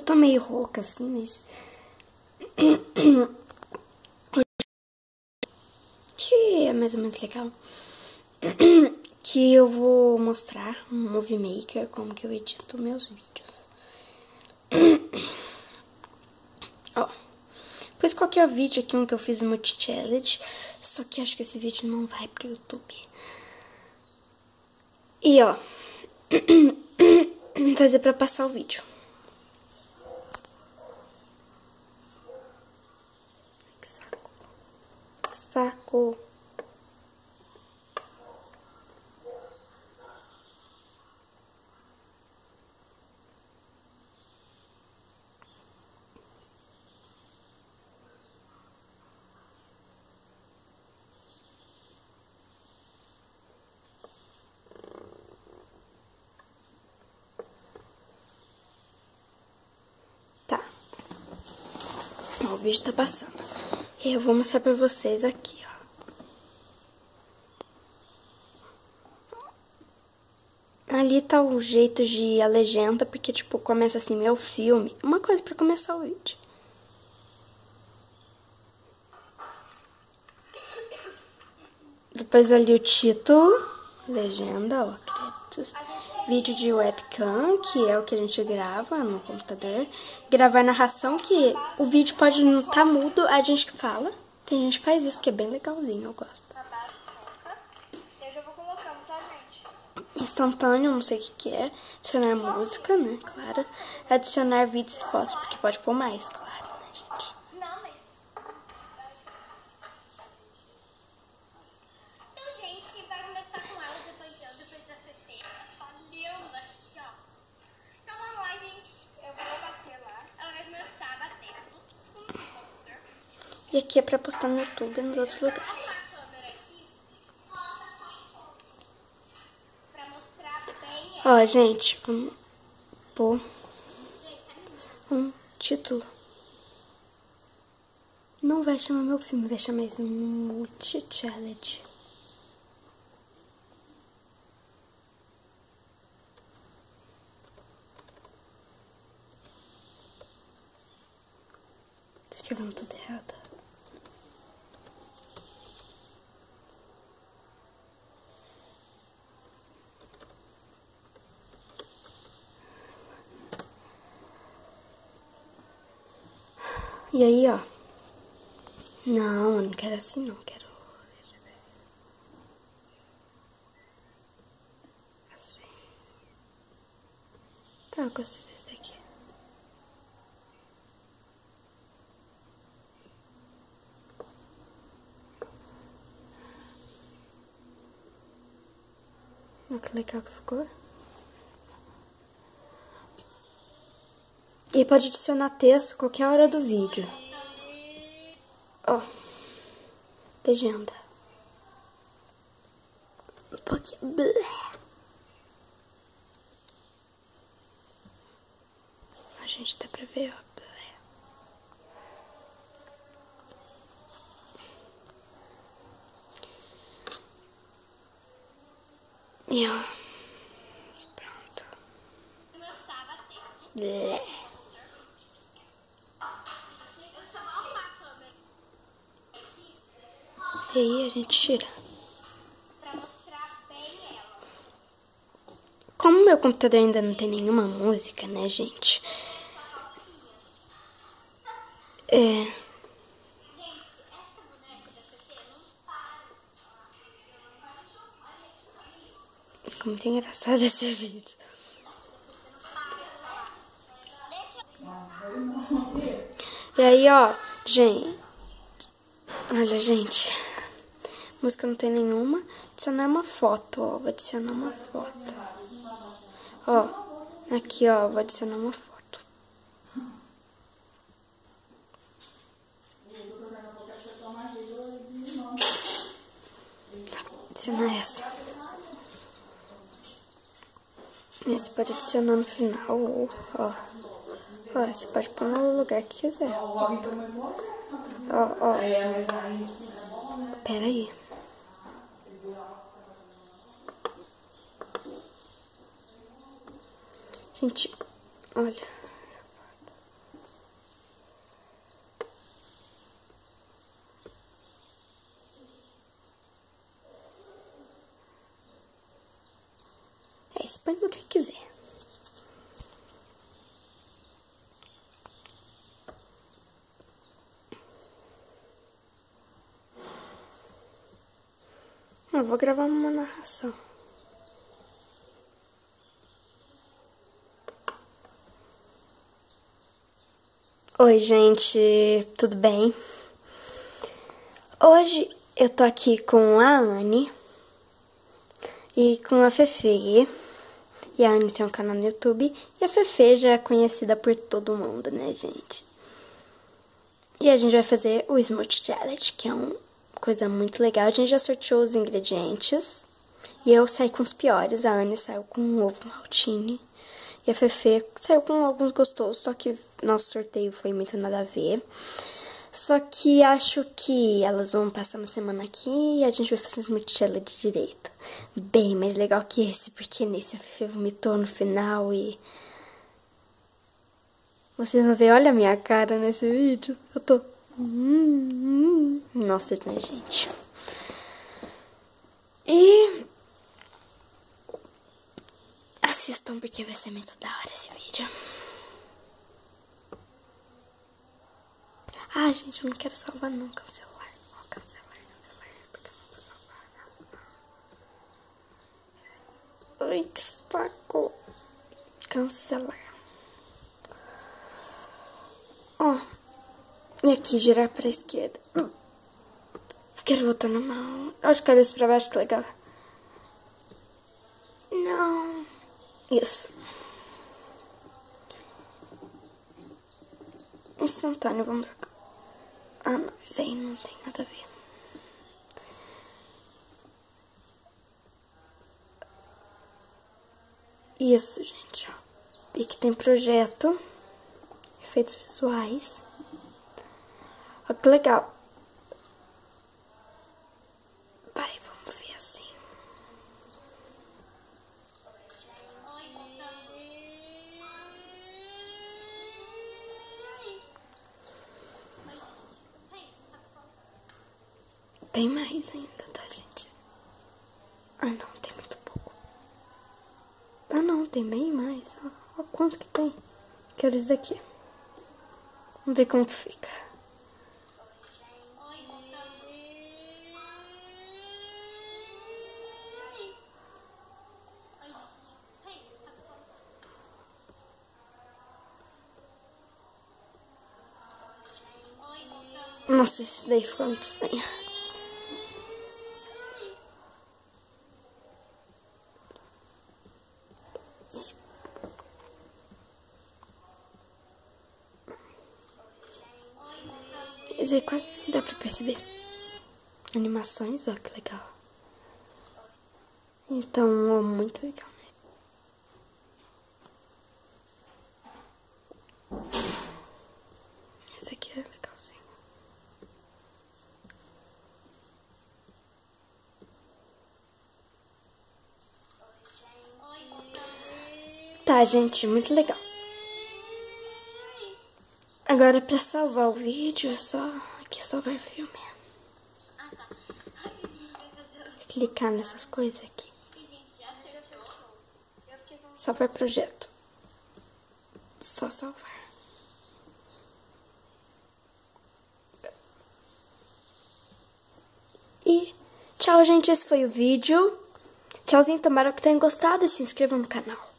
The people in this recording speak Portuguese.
Eu tô meio rouca assim, mas... que é mais ou menos legal. Que eu vou mostrar um Movie Maker, como que eu edito meus vídeos. Ó, pois qualquer vídeo aqui, um que eu fiz multi-challenge, só que acho que esse vídeo não vai pro YouTube. E ó, vou fazer pra passar o vídeo. Que saco. Que saco. Tá. Ó, o vídeo tá passando. E eu vou mostrar pra vocês aqui, ó. Ali tá o jeito de a legenda, porque, tipo, começa assim, meu filme. Uma coisa pra começar o vídeo. Depois ali o título, legenda, ó, créditos. Vídeo de webcam, que é o que a gente grava no computador. Gravar narração, que o vídeo pode não tá mudo, a gente que fala. Tem gente que faz isso, que é bem legalzinho, eu gosto. Eu já vou colocando, tá, gente? Instantâneo, não sei o que é. Adicionar música, né, claro. Adicionar vídeos e fotos, porque pode pôr mais, claro, né, gente. Não, mas... Então, gente, vai começar com ela depois da CC. Só lindo aqui, ó. Então, vamos lá, gente. Eu vou bater lá. Ela vai começar batendo. E aqui é pra postar no YouTube e nos outros lugares. Ó, gente, vamos pôr um título. Não vai chamar meu filme, vai chamar esse multi-challenge. Escrevendo tudo errado. E aí, ó. Não, eu não quero assim, não. Quero... assim. Tá, eu gostei desse daqui. Olha que legal que ficou. E pode adicionar texto qualquer hora do vídeo. Ó. Legenda. Um pouquinho. A gente dá pra ver, ó. E ó. Pronto. Blé. E aí a gente tira. Como meu computador ainda não tem nenhuma música, né, gente? Ficou muito engraçado esse vídeo. E aí, ó, gente. Olha, gente. Música não tem nenhuma. Adicionar uma foto, ó. Vou adicionar uma foto. Ó, aqui, ó. Vou adicionar uma foto. Adicionar essa. Esse pode adicionar no final, ou, ó. Ó, você pode pôr no lugar que quiser. Ó, ó. Pera aí. Gente, olha. põe no que quiser. Eu vou gravar uma narração. Oi, gente, tudo bem? Hoje eu tô aqui com a Anne e com a Fefe. E a Anne tem um canal no YouTube e a Fefe já é conhecida por todo mundo, né, gente? E a gente vai fazer o Smoothie Challenge, que é uma coisa muito legal. A gente já sorteou os ingredientes e eu saí com os piores. A Anne saiu com um ovo maltine e a Fefe saiu com alguns gostosos, só que nosso sorteio foi muito nada a ver. Só que acho que elas vão passar uma semana aqui e a gente vai fazer um Smoothie Challenge direito. Bem mais legal que esse, porque nesse a Fefe vomitou no final e... Vocês vão ver, olha a minha cara nesse vídeo. Eu tô... Nossa, né, gente? E... assistam, porque vai ser muito da hora esse vídeo. Ah, gente, eu não quero salvar não, cancelar. Não, cancelar, porque eu não vou salvar, não. Ai, que saco. Cancelar. Ó, e aqui, girar pra esquerda. Quero voltar na mão. Olha de cabeça pra baixo, que legal. Não. Isso. Instantâneo, vamos ver. Ah, não, isso aí não tem nada a ver. Isso, gente, ó. E aqui tem projeto, efeitos visuais. Ó, que legal. Vai, vamos ver assim. Tem mais ainda, tá, gente? Ah, não, tem muito pouco. Ah, não, tem bem mais. Ó, quanto que tem. Quero isso daqui. Vamos ver como que fica. Nossa, esse daí ficou muito estranho. Esse aí quase dá pra perceber. Animações, ó, que legal. Então, ó, muito legal, né? Esse aqui é legalzinho. Tá, gente, muito legal. Agora, pra salvar o vídeo, é só aqui salvar filme. Clicar nessas coisas aqui. Salvar projeto. Só salvar. E tchau, gente. Esse foi o vídeo. Tchauzinho, tomara que tenham gostado e se inscrevam no canal.